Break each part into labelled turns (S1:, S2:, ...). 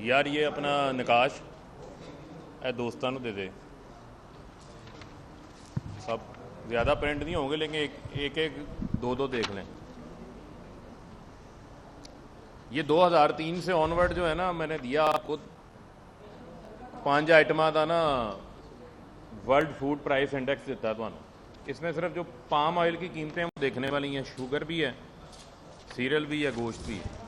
S1: यार ये अपना निकाश ए दोस्तान दे दे। सब ज़्यादा प्रिंट नहीं होंगे लेकिन एक एक दो दो देख लें। ये 2003 से ऑनवर्ड जो है ना, मैंने दिया आपको 5 आइटम का ना वर्ल्ड फूड प्राइस इंडेक्स दिता है तो इसमें सिर्फ जो पाम ऑयल की कीमतें वो देखने वाली हैं। शुगर भी है, सीरियल भी है, गोश्त भी है।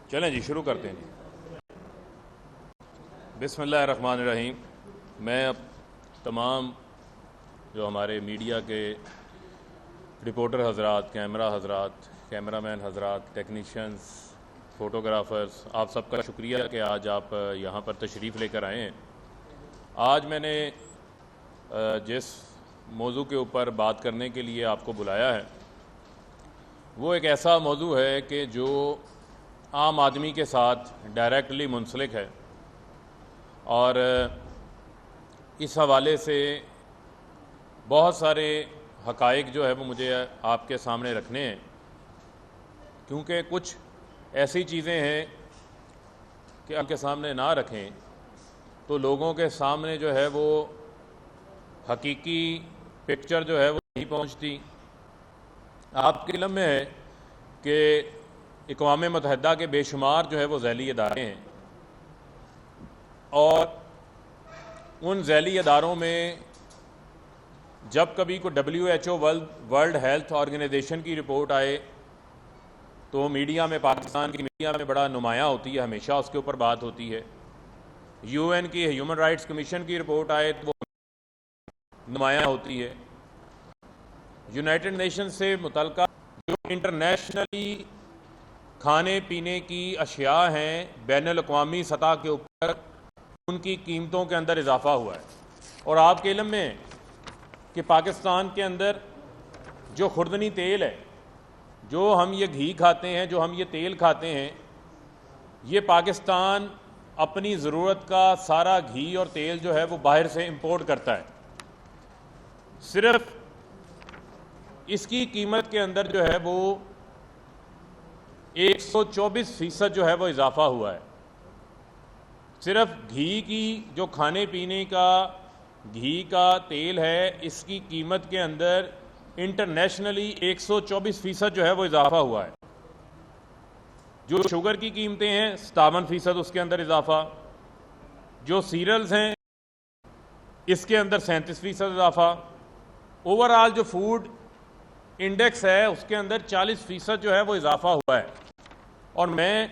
S1: चलें जी, शुरू करते हैं जी। बिस्मिल्लाहिर्रहमानिर्रहीम। मैं अब तमाम जो हमारे मीडिया के रिपोर्टर हजरात, कैमरा हजरात, कैमरामैन हजरात, टेक्नीशियंस, फ़ोटोग्राफ़र्स, आप सबका शुक्रिया कि आज आप यहाँ पर तशरीफ़ लेकर आए हैं। आज मैंने जिस मौजू के ऊपर बात करने के लिए आपको बुलाया है वो एक ऐसा मौजू है कि जो आम आदमी के साथ डायरेक्टली मुंसलिक है और इस हवाले से बहुत सारे हक़ाइक़ जो है वो मुझे आपके सामने रखने हैं, क्योंकि कुछ ऐसी चीज़ें हैं कि आपके सामने ना रखें तो लोगों के सामने जो है वो हकीकी पिक्चर जो है वो नहीं पहुंचती। आपके इल्म में है कि अक़वाम मुत्तहिदा के बेशुमार जो है वो ज़ैली इदारे हैं और उन ज़ैली इदारों में जब कभी को WHO वर्ल्ड हेल्थ ऑर्गेनाइजेशन की रिपोर्ट आए तो मीडिया में, पाकिस्तान की मीडिया में बड़ा नुमायाँ होती है, हमेशा उसके ऊपर बात होती है। UN की ह्यूमन राइट्स कमीशन की रिपोर्ट आए तो वो नुमायाँ होती है। यूनाइटेड नेशन से मुतल्लिक़ जो इंटरनेशनली खाने पीने की अशिया हैं बैनुल अक़वामी सतह के ऊपर, उनकी कीमतों के अंदर इजाफ़ा हुआ है। और आपके इल्म में है कि पाकिस्तान के अंदर जो खुर्दनी तेल है, जो हम ये घी खाते हैं, जो हम ये तेल खाते हैं, ये पाकिस्तान अपनी ज़रूरत का सारा घी और तेल जो है वो बाहर से इंपोर्ट करता है। सिर्फ इसकी कीमत के अंदर जो है वो 124% जो है वो इजाफ़ा हुआ है। सिर्फ घी की, जो खाने पीने का घी का तेल है, इसकी कीमत के अंदर इंटरनेशनली 124% जो है वो इजाफ़ा हुआ है। जो शुगर की कीमतें हैं 57% उसके अंदर इजाफ़ा। जो सीरियल्स हैं इसके अंदर 37% इजाफ़ा। ओवरऑल जो फूड इंडेक्स है उसके अंदर 40% जो है वो इजाफ़ा हुआ है। और मैं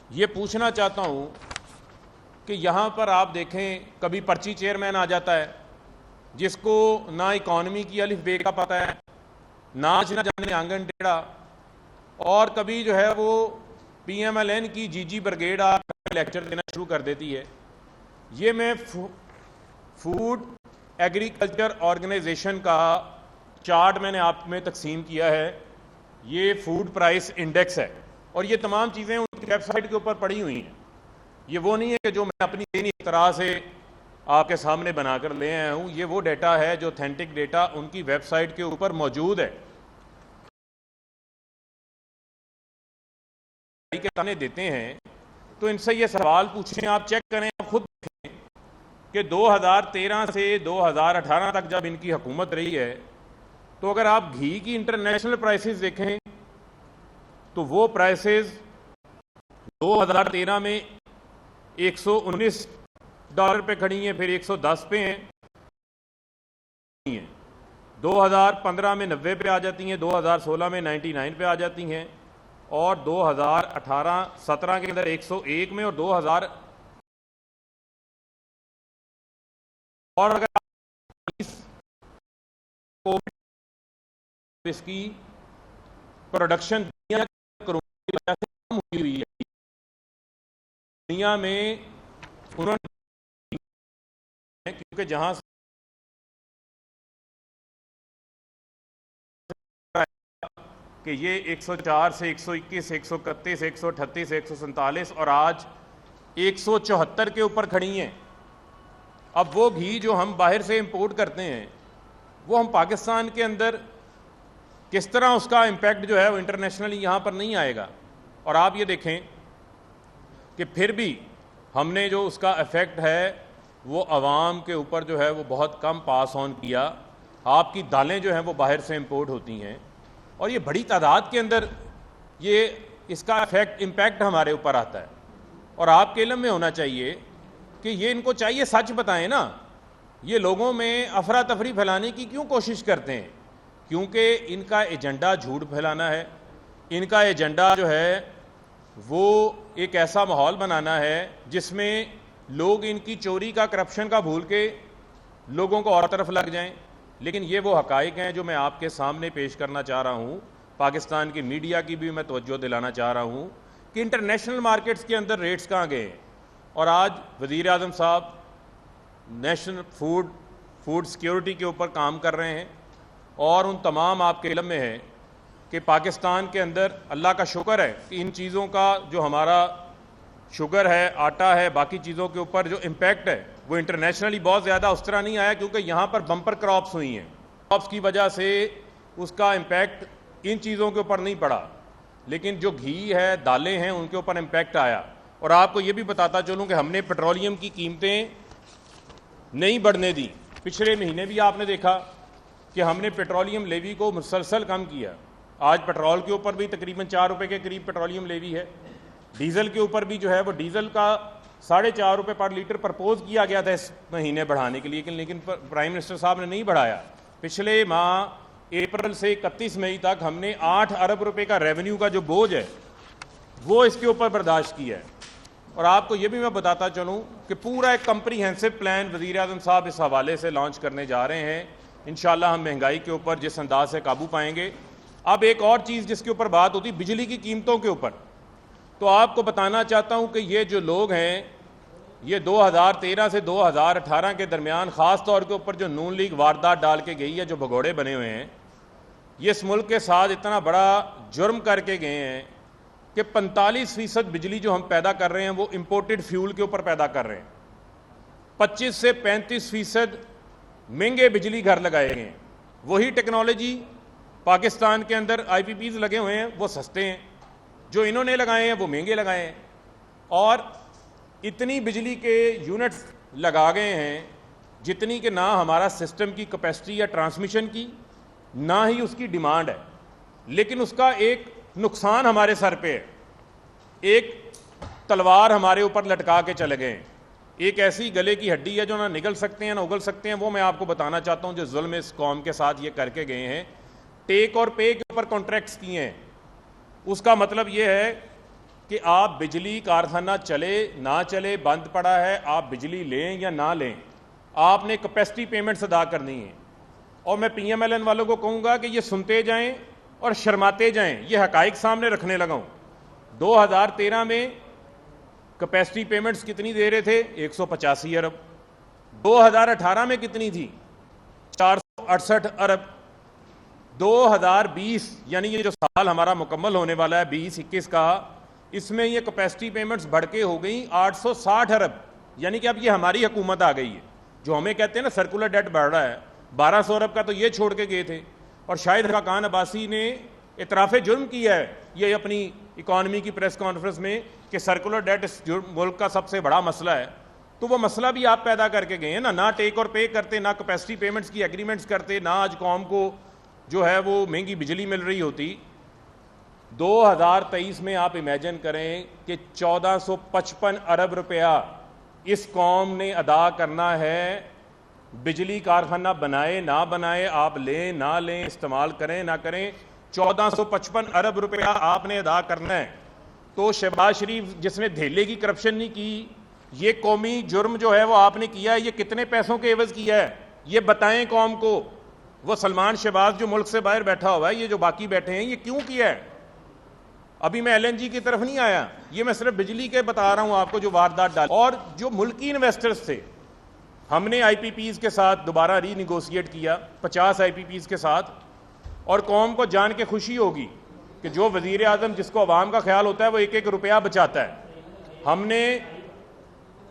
S1: ये पूछना चाहता हूँ कि यहाँ पर आप देखें, कभी पर्ची चेयरमैन आ जाता है जिसको ना इकॉनमी की अलिफ बे का पता है, नाच ना जाने आंगन टेढ़ा, और कभी जो है वो PMLN की जीजी ब्रिगेड आकर लेक्चर देना शुरू कर देती है। ये मैं फूड एग्रीकल्चर ऑर्गेनाइजेशन का चार्ट मैंने आप में तकसीम किया है। ये फूड प्राइस इंडेक्स है और ये तमाम चीज़ें उनकी वेबसाइट के ऊपर पड़ी हुई हैं। ये वो नहीं है कि जो मैं अपनी ज़हनी तरह से आपके सामने बनाकर ले आया हूँ। ये वो डेटा है जो ऑथेंटिक डेटा उनकी वेबसाइट के ऊपर मौजूद है के ताने देते हैं। तो इनसे ये सवाल पूछें, आप चेक करें, आप खुद देखें कि 2013 से 2018 तक जब इनकी हुकूमत रही है तो अगर आप घी की इंटरनेशनल प्राइसेस देखें तो वो प्राइसेस 2013 में $119 पे खड़ी हैं, फिर 110 पे हैं, 2015 में 90 पे आ जाती हैं, 2016 में 99 पे आ जाती हैं और 2018-17 के अंदर 101 में और 2000 और अगर इसकी प्रोडक्शन दुनिया कोरोना की वजह से कम हुई है। दुनिया में उन्होंने, क्योंकि जहां कि ये 104 से 121, 131, 138, 147 और आज 174 के ऊपर खड़ी हैं। अब वो घी जो हम बाहर से इंपोर्ट करते हैं वो हम पाकिस्तान के अंदर किस तरह उसका इम्पैक्ट जो है वो इंटरनेशनली यहाँ पर नहीं आएगा। और आप ये देखें कि फिर भी हमने जो उसका इफ़ेक्ट है वो आवाम के ऊपर जो है वो बहुत कम पास ऑन किया। आपकी दालें जो हैं वो बाहर से इंपोर्ट होती हैं और ये बड़ी तादाद के अंदर ये इसका इम्पैक्ट हमारे ऊपर आता है। और आपके इल्म में होना चाहिए कि ये इनको चाहिए सच बताएं ना, ये लोगों में अफरा तफरी फैलाने की क्यों कोशिश करते हैं? क्योंकि इनका एजेंडा झूठ फैलाना है। इनका एजेंडा जो है वो एक ऐसा माहौल बनाना है जिसमें लोग इनकी चोरी का, करप्शन का भूल के लोगों को और तरफ लग जाएं। लेकिन ये वो हकाइक हैं जो मैं आपके सामने पेश करना चाह रहा हूँ। पाकिस्तान की मीडिया की भी मैं तवज्जो दिलाना चाह रहा हूँ कि इंटरनेशनल मार्केट्स के अंदर रेट्स कहाँ गए हैं। और आज वज़ीर आज़म साहब नेशनल फूड सिक्योरिटी के ऊपर काम कर रहे हैं और उन तमाम, आपके इल्म में है कि पाकिस्तान के अंदर अल्लाह का शुक्र है कि इन चीज़ों का जो हमारा शुगर है, आटा है, बाकी चीज़ों के ऊपर जो इम्पैक्ट है वो इंटरनेशनली बहुत ज़्यादा उस तरह नहीं आया, क्योंकि यहाँ पर बम्पर क्रॉप्स हुई हैं। क्रॉप्स की वजह से उसका इम्पैक्ट इन चीज़ों के ऊपर नहीं पड़ा, लेकिन जो घी है, दालें हैं, उनके ऊपर इम्पैक्ट आया। और आपको ये भी बताता चलूँ कि हमने पेट्रोलियम की कीमतें नहीं बढ़ने दी। पिछले महीने भी आपने देखा कि हमने पेट्रोलियम लेवी को मुसलसल कम किया। आज पेट्रोल के ऊपर भी तकरीबन 4 रुपये के करीब पेट्रोलियम लेवी है। डीजल के ऊपर भी जो है वो डीजल का 4.5 रुपये पर लीटर प्रपोज किया गया था इस महीने बढ़ाने के लिए, लेकिन प्राइम मिनिस्टर साहब ने नहीं बढ़ाया। पिछले माह अप्रैल से 31 मई तक हमने 8 अरब रुपए का रेवेन्यू का जो बोझ है वो इसके ऊपर बर्दाश्त किया है। और आपको ये भी मैं बताता चलूँ कि पूरा एक कम्प्रीहेंसिव प्लान वज़ीर आज़म साहब इस हवाले से लॉन्च करने जा रहे हैं। इंशाल्लाह हम महंगाई के ऊपर जिस अंदाज से काबू पाएंगे। अब एक और चीज़ जिसके ऊपर बात होती, बिजली की कीमतों के ऊपर, तो आपको बताना चाहता हूँ कि ये जो लोग हैं ये 2013 से 2018 के दरमियान ख़ास तौर के ऊपर जो नून लीग वारदात डाल के गई है, जो भगोड़े बने हुए हैं, ये इस मुल्क के साथ इतना बड़ा जुर्म करके गए हैं कि 45% बिजली जो हम पैदा कर रहे हैं वो इम्पोर्टेड फ्यूल के ऊपर पैदा कर रहे हैं। 25 से 35% महंगे बिजली घर लगाए गए हैं। वही टेक्नोलॉजी पाकिस्तान के अंदर IPPs लगे हुए हैं वो सस्ते हैं, जो इन्होंने लगाए हैं वो महंगे लगाए हैं। और इतनी बिजली के यूनिट्स लगा गए हैं जितनी कि ना हमारा सिस्टम की कैपेसिटी या ट्रांसमिशन की, ना ही उसकी डिमांड है। लेकिन उसका एक नुकसान हमारे सर पे है, एक तलवार हमारे ऊपर लटका के चले गए। एक ऐसी गले की हड्डी है जो ना निगल सकते हैं ना उगल सकते हैं। वो मैं आपको बताना चाहता हूं जो जुल्म इस कौम के साथ ये करके गए हैं। टेक और पे के ऊपर कॉन्ट्रैक्ट्स किए हैं। उसका मतलब ये है कि आप बिजली कारखाना चले ना चले, बंद पड़ा है, आप बिजली लें या ना लें, आपने कैपेसिटी पेमेंट्स अदा करनी है। और मैं PMLN वालों को कहूँगा कि ये सुनते जाएं और शर्माते जाएं, ये हकाइक सामने रखने लगा हूँ। 2013 में कैपेसिटी पेमेंट्स कितनी दे रहे थे? 185 अरब। 2018 में कितनी थी? 468 अरब। 2020 यानी ये जो साल हमारा मुकम्मल होने वाला है 2021 का, इसमें ये कैपेसिटी पेमेंट्स बढ़ के हो गई 860 अरब। यानी कि अब ये हमारी हुकूमत आ गई है। जो हमें कहते हैं ना सर्कुलर डेट बढ़ रहा है, 1200 अरब का तो ये छोड़ के गए थे। और शाहिद खान अब्बासी ने इतराफ़ जुर्म किया है ये अपनी इकॉनमी की प्रेस कॉन्फ्रेंस में कि सर्कुलर डेट इस मुल्क का सबसे बड़ा मसला है। तो वो मसला भी आप पैदा करके गए हैं ना टेक और पे करते, ना कैपेसिटी पेमेंट्स की एग्रीमेंट्स करते, ना आज कौम को जो है वो महंगी बिजली मिल रही होती। 2023 में आप इमेजिन करें कि 1455 अरब रुपया इस कौम ने अदा करना है। बिजली कारखाना बनाए ना बनाए, आप लें ना लें, इस्तेमाल करें ना करें, 1455 अरब रुपया आपने अदा करना है। तो शहबाज शरीफ जिसने धेले की करप्शन नहीं की, ये कौमी जुर्म जो है वो आपने किया है, ये कितने पैसों के एवज किया है ये बताएं कौम को। वो सलमान शहबाज जो मुल्क से बाहर बैठा हुआ है, ये जो बाकी बैठे हैं, ये क्यों किया है? अभी मैं LNG की तरफ नहीं आया, ये मैं सिर्फ बिजली के बता रहा हूं आपको जो वारदात डाल। और जो मुल्की इन्वेस्टर्स थे, हमने IPPs के साथ दोबारा रीनिगोशिएट किया 50 IPPs के साथ, और कौम को जान के खुशी होगी कि जो वजीर आजम जिसको अवाम का ख्याल होता है वो एक एक रुपया बचाता है।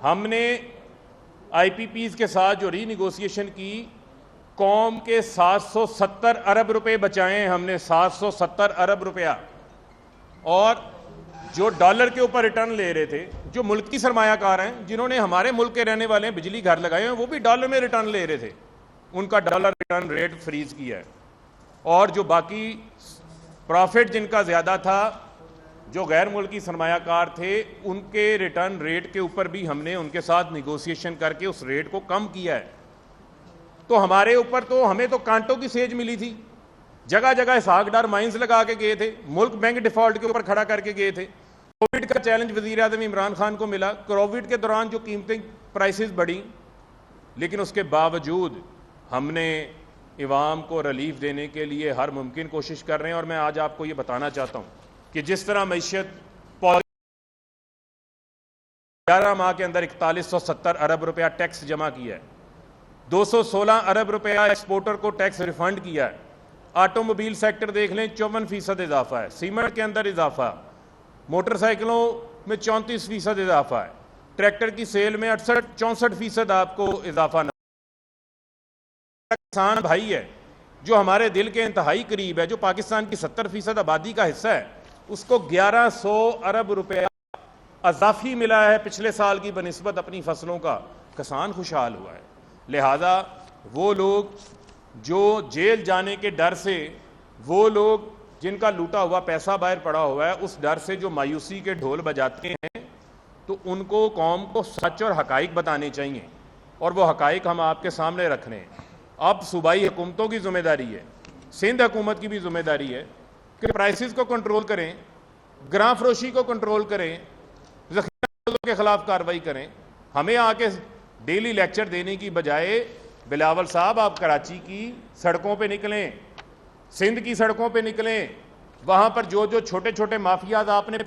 S1: हमने IPPs के साथ जो रीनिगोशिएशन की, कौम के 770 अरब रुपए बचाए हमने, 770 अरब रुपया। और जो डॉलर के ऊपर रिटर्न ले रहे थे, जो मुल्क की सरमायाकार हैं, जिन्होंने हमारे मुल्क के रहने वाले बिजली घर लगाए हैं, वो भी डॉलर में रिटर्न ले रहे थे, उनका डॉलर रिटर्न रेट फ्रीज किया है। और जो बाकी प्रॉफिट जिनका ज़्यादा था, जो गैर मुल्की सरमायाकार थे, उनके रिटर्न रेट के ऊपर भी हमने उनके साथ निगोशिएशन करके उस रेट को कम किया है। तो हमारे ऊपर तो, हमें तो कांटों की सेज मिली थी, जगह जगह इसहाकडार माइंस लगा के गए थे, मुल्क बैंक डिफॉल्ट के ऊपर खड़ा करके गए थे। कोविड का चैलेंज वजीर आज़म इमरान खान को मिला, कोविड के दौरान जो कीमतें प्राइसेस बढ़ी, लेकिन उसके बावजूद हमने इवाम को रिलीफ देने के लिए हर मुमकिन कोशिश कर रहे हैं। और मैं आज आपको ये बताना चाहता हूँ कि जिस तरह मैशियत 11 माह के अंदर 4170 अरब रुपया टैक्स जमा किया है, 216 अरब रुपया एक्सपोर्टर को टैक्स रिफंड किया है। ऑटोमोबाइल सेक्टर देख लें, 54% इजाफा है, सीमेंट के अंदर इजाफा, मोटरसाइकिलों में 34% इजाफा है, ट्रैक्टर की सेल में 64% आपको इजाफा। किसान भाई है जो हमारे दिल के इंतहाई करीब है, जो पाकिस्तान की 70% आबादी का हिस्सा है, उसको 1100 अरब रुपया अजाफी मिला है पिछले साल की बनिस्बत अपनी फसलों का। किसान खुशहाल हुआ है। लिहाजा वो लोग जो जेल जाने के डर से, वो लोग जिनका लूटा हुआ पैसा बाहर पड़ा हुआ है, उस डर से जो मायूसी के ढोल बजाते हैं, तो उनको कौम को सच और हकाइक बताने चाहिए, और वो हकाइक हम आपके सामने रख रहे हैं। अब सूबाई हुकूमतों की जिम्मेदारी है, सिंध हुकूमत की भी जिम्मेदारी है कि प्राइसेस को कंट्रोल करें, ग्रां फरोशी को कंट्रोल करें, ज़ख़ीरा के खिलाफ कार्रवाई करें। हमें आके डेली लेक्चर देने की बजाय बिलावल साहब आप कराची की सड़कों पे निकलें, सिंध की सड़कों पे निकलें, वहां पर जो जो छोटे छोटे माफियाज आपने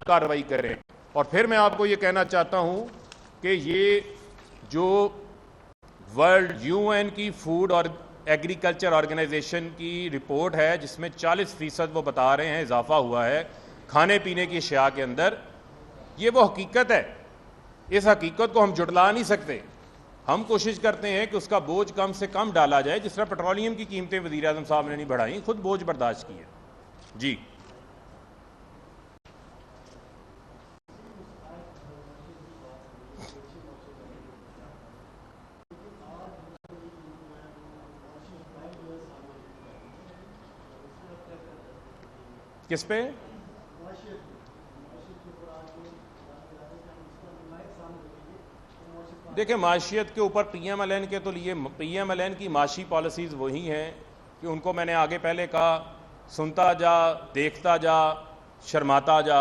S1: कार्रवाई करें। और फिर मैं आपको ये कहना चाहता हूं कि ये जो वर्ल्ड UN की फूड और एग्रीकल्चर ऑर्गेनाइजेशन की रिपोर्ट है, जिसमें 40% वो बता रहे हैं इजाफा हुआ है खाने पीने की अशिया के अंदर, ये वो हकीकत है। इस हकीकत को हम जुटला नहीं सकते। हम कोशिश करते हैं कि उसका बोझ कम से कम डाला जाए। जिस तरह पेट्रोलियम की कीमतें वज़ीर आज़म साहब ने नहीं बढ़ाई, खुद बोझ बर्दाश्त किया। जी, किस पे? देखिए, माशियत के ऊपर PMLN के तो लिए PMLN की माशी पॉलिसीज़ वही हैं कि उनको मैंने आगे पहले कहा, सुनता जा, देखता जा, शर्माता जा,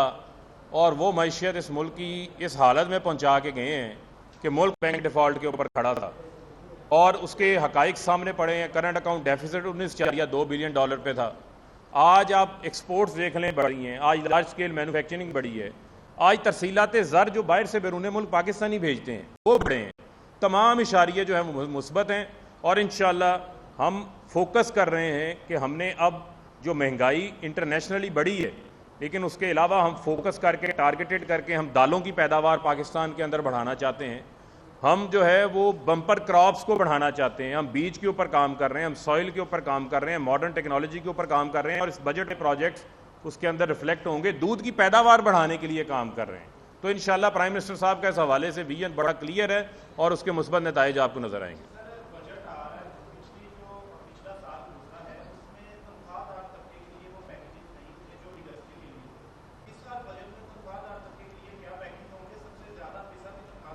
S1: और वो मैशियत इस मुल्क की इस हालत में पहुंचा के गए हैं कि मुल्क बैंक डिफ़ॉल्ट के ऊपर खड़ा था और उसके हकाइक सामने पड़े हैं। Current account deficit 19.2 billion dollar पे था। आज आप एक्सपोर्ट्स देख लें, बढ़ी हैं। आज लार्ज स्केल मैन्युफैक्चरिंग बढ़ी है। आज तरसीलात ज़र जो बाहर से बैरून मुल्क पाकिस्तानी भेजते हैं वो बढ़े हैं। तमाम इशारे जो है मुस्बत हैं, और इंशाअल्लाह हम फोकस कर रहे हैं कि हमने अब जो महंगाई इंटरनेशनली बढ़ी है, लेकिन उसके अलावा हम फोकस करके, टारगेटेड करके, हम दालों की पैदावार पाकिस्तान के अंदर बढ़ाना चाहते हैं। हम जो है वो बम्पर क्रॉप्स को बढ़ाना चाहते हैं। हम बीज के ऊपर काम कर रहे हैं, हम सॉइल के ऊपर काम कर रहे हैं, मॉडर्न टेक्नोलॉजी के ऊपर काम कर रहे हैं, और इस बजट के प्रोजेक्ट्स उसके अंदर रिफ्लेक्ट होंगे। दूध की पैदावार बढ़ाने के लिए काम कर रहे हैं। तो इंशाल्लाह प्राइम मिनिस्टर साहब का इस हवाले से विजन बड़ा क्लियर है और उसके मुस्बत नताइज आपको नजर आएंगे।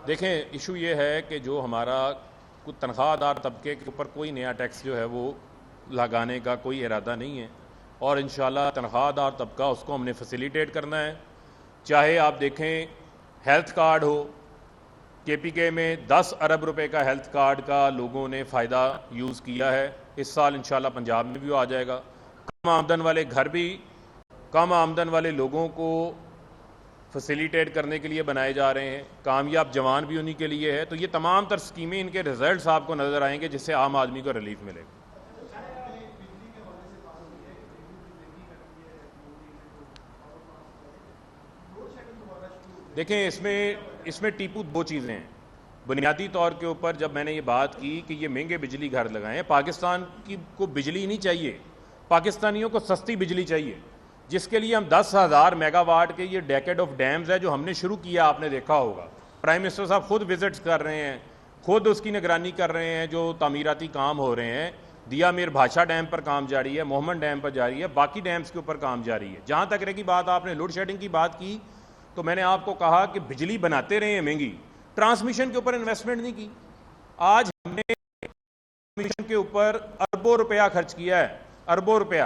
S1: देखें, इशू ये है कि जो हमारा कुछ तनख्वाहदार तबके के ऊपर कोई नया टैक्स जो है वो लगाने का कोई इरादा नहीं है, और इंशाल्लाह तनख्वाहदार तबका उसको हमने फैसिलिटेट करना है। चाहे आप देखें हेल्थ कार्ड हो, KPK में 10 अरब रुपए का हेल्थ कार्ड का लोगों ने फ़ायदा यूज़ किया है। इस साल इंशाल्लाह पंजाब में भी आ जाएगा। कम आमदन वाले घर भी कम आमदन वाले लोगों को फैसिलिटेट करने के लिए बनाए जा रहे हैं। कामयाब जवान भी उन्हीं के लिए है। तो ये तमाम तर स्कीमें, इनके रिजल्ट्स आपको नज़र आएंगे, जिससे आम आदमी को रिलीफ मिलेगा। देखें, इसमें टीपू दो चीज़ें हैं। बुनियादी तौर के ऊपर जब मैंने ये बात की कि ये महंगे बिजली घर लगाएं, पाकिस्तान को बिजली नहीं चाहिए, पाकिस्तानियों को सस्ती बिजली चाहिए, जिसके लिए हम 10,000 मेगावाट के ये डेकेड ऑफ डैम्स है जो हमने शुरू किया, आपने देखा होगा। प्राइम मिनिस्टर साहब खुद विजिट्स कर रहे हैं, खुद उसकी निगरानी कर रहे हैं। जो तामीराती काम हो रहे हैं, दिया मीर भाषा डैम पर काम जारी है, मोहम्मद डैम पर जारी है, बाकी डैम्स के ऊपर काम जारी है। जहाँ तक रही बात, आपने लोड शेडिंग की बात की, तो मैंने आपको कहा कि बिजली बनाते रहे हैं महंगी, ट्रांसमिशन के ऊपर इन्वेस्टमेंट नहीं की। आज हमने ट्रांसमिशन के ऊपर अरबों रुपया खर्च किया है, अरबों रुपया,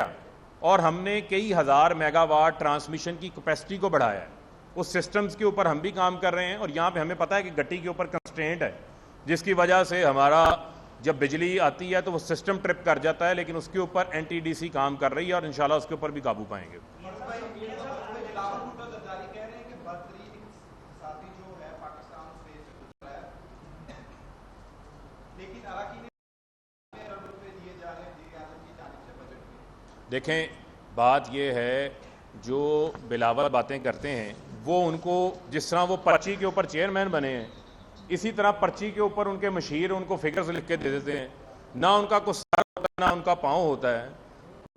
S1: और हमने कई हज़ार मेगावाट ट्रांसमिशन की कैपेसिटी को बढ़ाया है। उस सिस्टम्स के ऊपर हम भी काम कर रहे हैं, और यहाँ पे हमें पता है कि गट्टी के ऊपर कंस्ट्रेंट है, जिसकी वजह से हमारा जब बिजली आती है तो वो सिस्टम ट्रिप कर जाता है, लेकिन उसके ऊपर NTDC काम कर रही है और इंशाल्लाह उसके ऊपर भी काबू पाएंगे। देखें, बात यह है, जो बिलावल बातें करते हैं वो उनको, जिस तरह वो पर्ची के ऊपर चेयरमैन बने हैं, इसी तरह पर्ची के ऊपर उनके मशीर उनको फिगर्स लिख के दे देते हैं। ना उनका कुछ सर होता है, ना उनका पाँव होता है।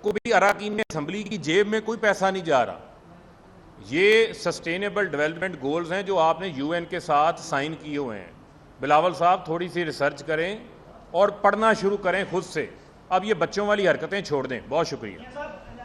S1: को भी अराकीन असम्बली की जेब में कोई पैसा नहीं जा रहा। ये सस्टेनेबल डेवलपमेंट गोल्स हैं जो आपने UN के साथ साइन किए हुए हैं। बिलावल साहब, थोड़ी सी रिसर्च करें और पढ़ना शुरू करें खुद से। अब ये बच्चों वाली हरकतें छोड़ दें। बहुत शुक्रिया।